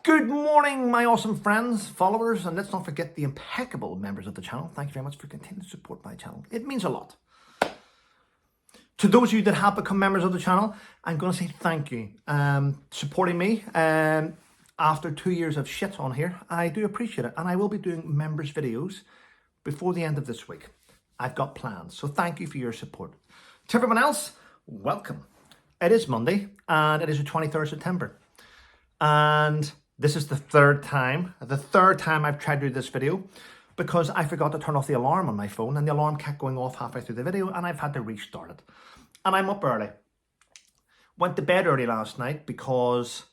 Good morning, my awesome friends, followers, and let's not forget the impeccable members of the channel. Thank you very much for continuing to support my channel. It means a lot. To those of you that have become members of the channel, I'm going to say thank you. Supporting me after 2 years of shit on here. I do appreciate it, and I will be doing members videos before the end of this week. I've got plans, so thank you for your support. To everyone else, welcome. It is Monday, and it is the 23rd of September. And this is the third time I've tried to do this video because I forgot to turn off the alarm on my phone and the alarm kept going off halfway through the video and I've had to restart it. And I'm up early. Went to bed early last night because,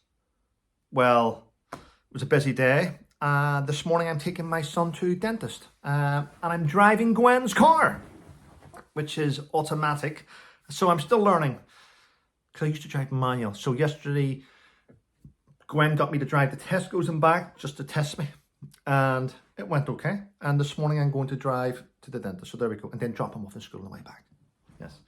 well, it was a busy day. This morning I'm taking my son to dentist and I'm driving Gwen's car, which is automatic. So I'm still learning because I used to drive manual. So yesterday, Gwen got me to drive to Tesco's and back just to test me, and it went okay. And this morning I'm going to drive to the dentist, so there we go, and then drop him off in school on the way back. Yes,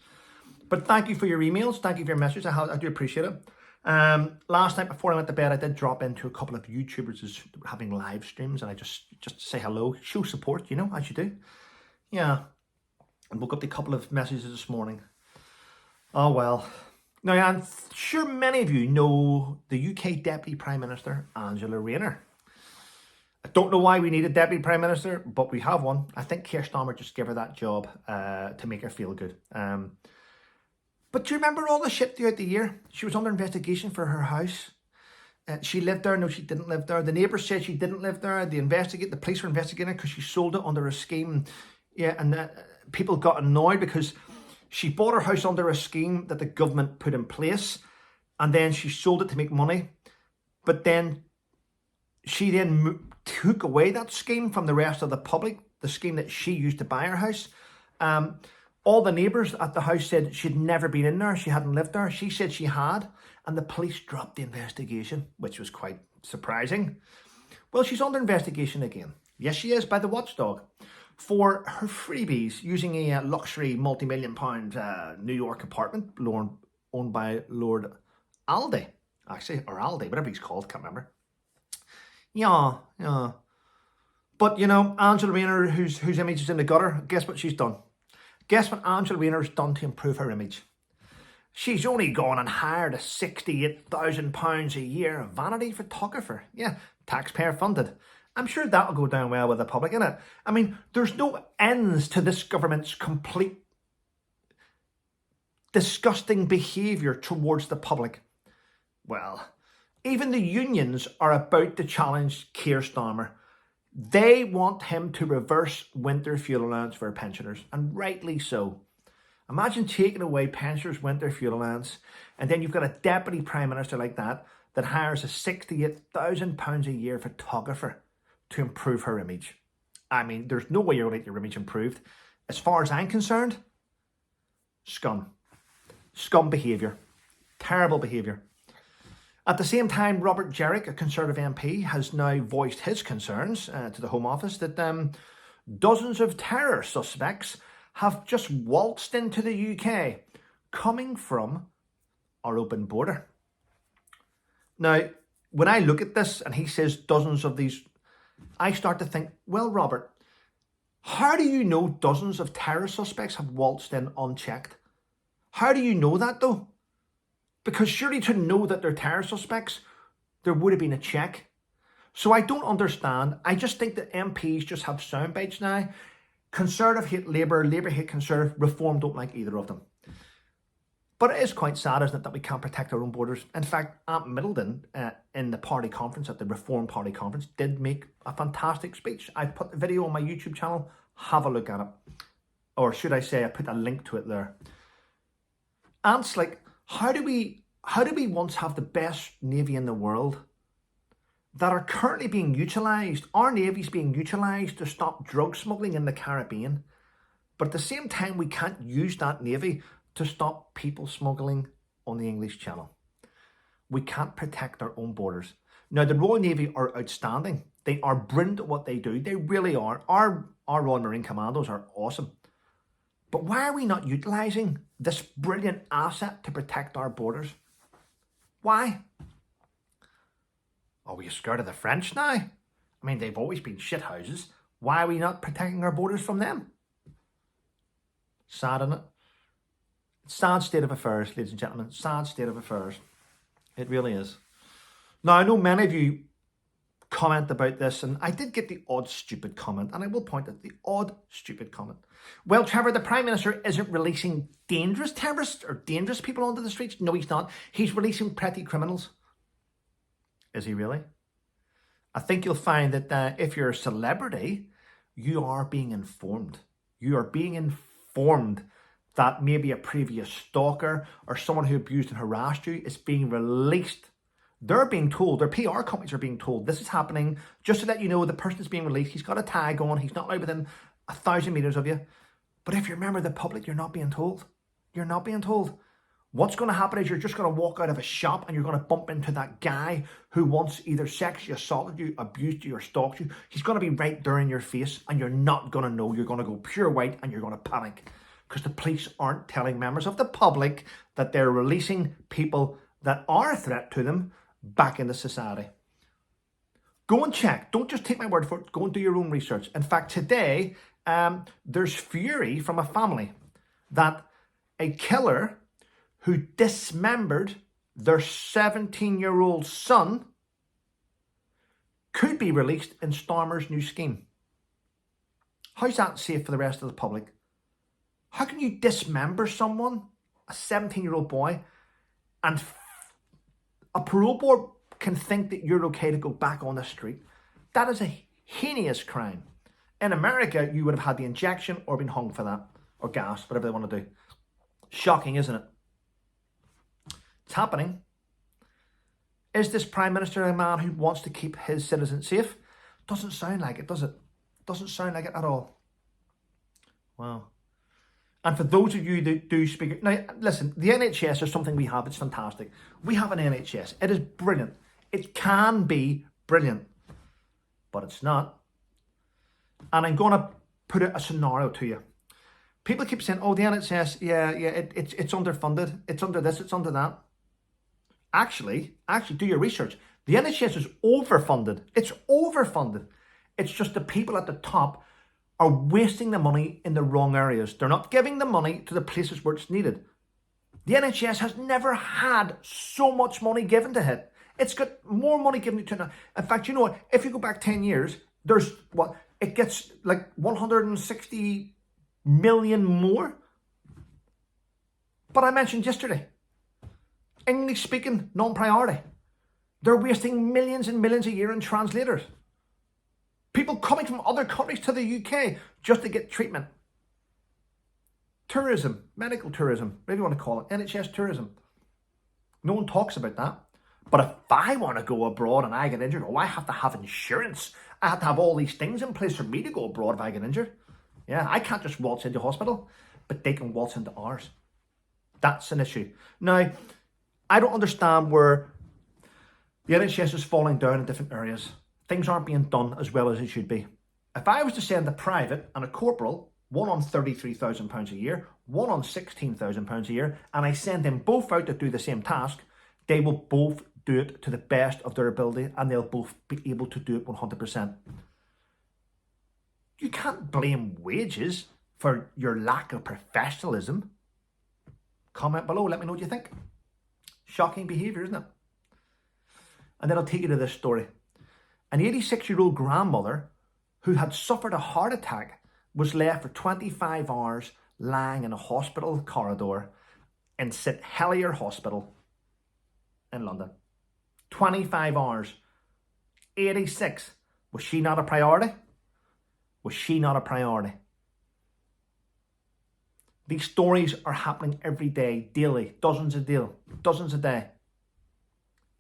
but thank you for your emails, thank you for your messages. I do appreciate it. Last night before I went to bed, I did drop into a couple of YouTubers who's having live streams, and I just say hello, show support, you know, as you do. Yeah, and woke up to a couple of messages this morning. Oh well. Now, I'm sure many of you know the UK Deputy Prime Minister, Angela Rayner. I don't know why we need a Deputy Prime Minister, but we have one. I think Keir Starmer just gave her that job to make her feel good. But do you remember all the shit throughout the year? She was under investigation for her house. She lived there. No, she didn't live there. The neighbours said she didn't live there. The police were investigating her because she sold it under a scheme. Yeah, and people got annoyed because she bought her house under a scheme that the government put in place, and then she sold it to make money. But then she took away that scheme from the rest of the public, the scheme that she used to buy her house. All the neighbours at the house said she'd never been in there, she hadn't lived there. She said she had, and the police dropped the investigation, which was quite surprising. Well, she's under investigation again. Yes, she is, by the watchdog, for her freebies using a luxury multi-million pound New York apartment owned by Lord Aldi, actually, or Aldi, whatever he's called, can't remember. Yeah. But, you know, Angela Rayner, whose image is in the gutter, guess what she's done? Guess what Angela Rayner's done to improve her image? She's only gone and hired a £68,000 a year vanity photographer. Yeah, taxpayer funded. I'm sure that'll go down well with the public, innit? I mean, there's no ends to this government's complete disgusting behaviour towards the public. Well, even the unions are about to challenge Keir Starmer. They want him to reverse winter fuel allowance for pensioners, and rightly so. Imagine taking away pensioners' winter fuel allowance, and then you've got a deputy prime minister like that hires a £68,000 a year photographer to improve her image. I mean, there's no way you're going to get your image improved. As far as I'm concerned, scum. Scum behaviour. Terrible behaviour. At the same time, Robert Jerrick, a Conservative MP, has now voiced his concerns to the Home Office that dozens of terror suspects have just waltzed into the UK, coming from our open border. Now, when I look at this and he says dozens of these, I start to think, well, Robert, how do you know dozens of terror suspects have waltzed in unchecked? How do you know that, though? Because surely to know that they're terror suspects, there would have been a check. So I don't understand. I just think that MPs just have sound bites now. Conservative hate Labour, Labour hate Conservative, Reform don't like either of them. But it is quite sad, isn't it, that we can't protect our own borders. In fact, Ant Middleton, in the party conference, at the Reform Party conference, did make a fantastic speech. I put the video on my YouTube channel. Have a look at it. Or should I say, I put a link to it there. Ant's like, how do we once have the best navy in the world that are currently being utilised? Our navy's being utilised to stop drug smuggling in the Caribbean. But at the same time, we can't use that navy to stop people smuggling on the English Channel. We can't protect our own borders. Now, the Royal Navy are outstanding. They are brilliant at what they do. They really are. Our Royal Marine Commandos are awesome. But why are we not utilising this brilliant asset to protect our borders? Why? Are we scared of the French now? I mean, they've always been shit houses. Why are we not protecting our borders from them? Sad, isn't it? Sad state of affairs, ladies and gentlemen. Sad state of affairs. It really is. Now, I know many of you comment about this, and I did get the odd stupid comment, and I will point at the odd stupid comment. Well, Trevor, the Prime Minister isn't releasing dangerous terrorists or dangerous people onto the streets. No, he's not. He's releasing petty criminals. Is he really? I think you'll find that if you're a celebrity, you are being informed. You are being informed that maybe a previous stalker or someone who abused and harassed you is being released. They're being told, their PR companies are being told, this is happening, just to let you know the person is being released. He's got a tag on, he's not allowed within 1,000 meters of you. But if you're a member of the public, you're not being told. You're not being told. What's going to happen is you're just going to walk out of a shop and you're going to bump into that guy who once either sexually assaulted you, abused you, or stalked you. He's going to be right there in your face and you're not going to know. You're going to go pure white and you're going to panic because the police aren't telling members of the public that they're releasing people that are a threat to them back into society. Go and check. Don't just take my word for it. Go and do your own research. In fact, today, there's fury from a family that a killer who dismembered their 17-year-old son could be released in Starmer's new scheme. How's that safe for the rest of the public? How can you dismember someone, a 17-year-old boy, and a parole board can think that you're okay to go back on the street? That is a heinous crime. In America, you would have had the injection or been hung for that, or gas, whatever they want to do. Shocking, isn't it? It's happening. Is this Prime Minister a man who wants to keep his citizens safe? Doesn't sound like it, does it? Doesn't sound like it at all. Wow. And for those of you that do speak... Now, listen, the NHS is something we have. It's fantastic. We have an NHS. It is brilliant. It can be brilliant. But it's not. And I'm going to put a scenario to you. People keep saying, oh, the NHS, it's underfunded. It's under this, it's under that. Actually, do your research. The NHS is overfunded. It's overfunded. It's just the people at the top are wasting the money in the wrong areas. They're not giving the money to the places where it's needed. The NHS has never had so much money given to it. It's got more money given to it now. In fact, you know what? If you go back 10 years, there's what? It gets like 160 million more. But I mentioned yesterday, English speaking, non-priority. They're wasting millions and millions a year in translators. People coming from other countries to the UK just to get treatment. Tourism, medical tourism, whatever you want to call it, NHS tourism. No one talks about that. But if I want to go abroad and I get injured, I have to have insurance. I have to have all these things in place for me to go abroad if I get injured. Yeah, I can't just waltz into hospital, but they can waltz into ours. That's an issue. Now, I don't understand where the NHS is falling down in different areas. Things aren't being done as well as it should be. If I was to send a private and a corporal, one on £33,000 a year, one on £16,000 a year, and I send them both out to do the same task, they will both do it to the best of their ability and they'll both be able to do it 100%. You can't blame wages for your lack of professionalism. Comment below, let me know what you think. Shocking behaviour, isn't it? And then I'll take you to this story. An 86-year-old grandmother who had suffered a heart attack was left for 25 hours lying in a hospital corridor in St Helier Hospital in London. 25 hours. 86. Was she not a priority? Was she not a priority? These stories are happening every day, daily, dozens a day.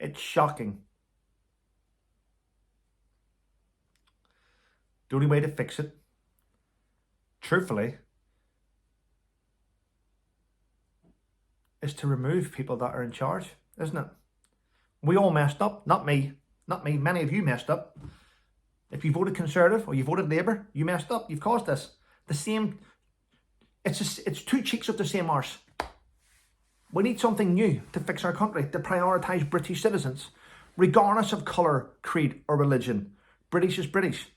It's shocking. The only way to fix it, truthfully, is to remove people that are in charge, isn't it? We all messed up. Not me. Many of you messed up. If you voted Conservative or you voted Labour, you messed up. You've caused this. The same. It's two cheeks of the same arse. We need something new to fix our country, to prioritise British citizens. regardless of colour, creed or religion. British is British.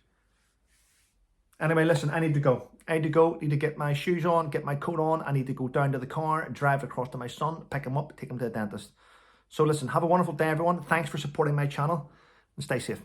Anyway, listen, I need to go. I need to get my shoes on, get my coat on. I need to go down to the car, drive across to my son, pick him up, take him to the dentist. So listen, have a wonderful day, everyone. Thanks for supporting my channel and stay safe.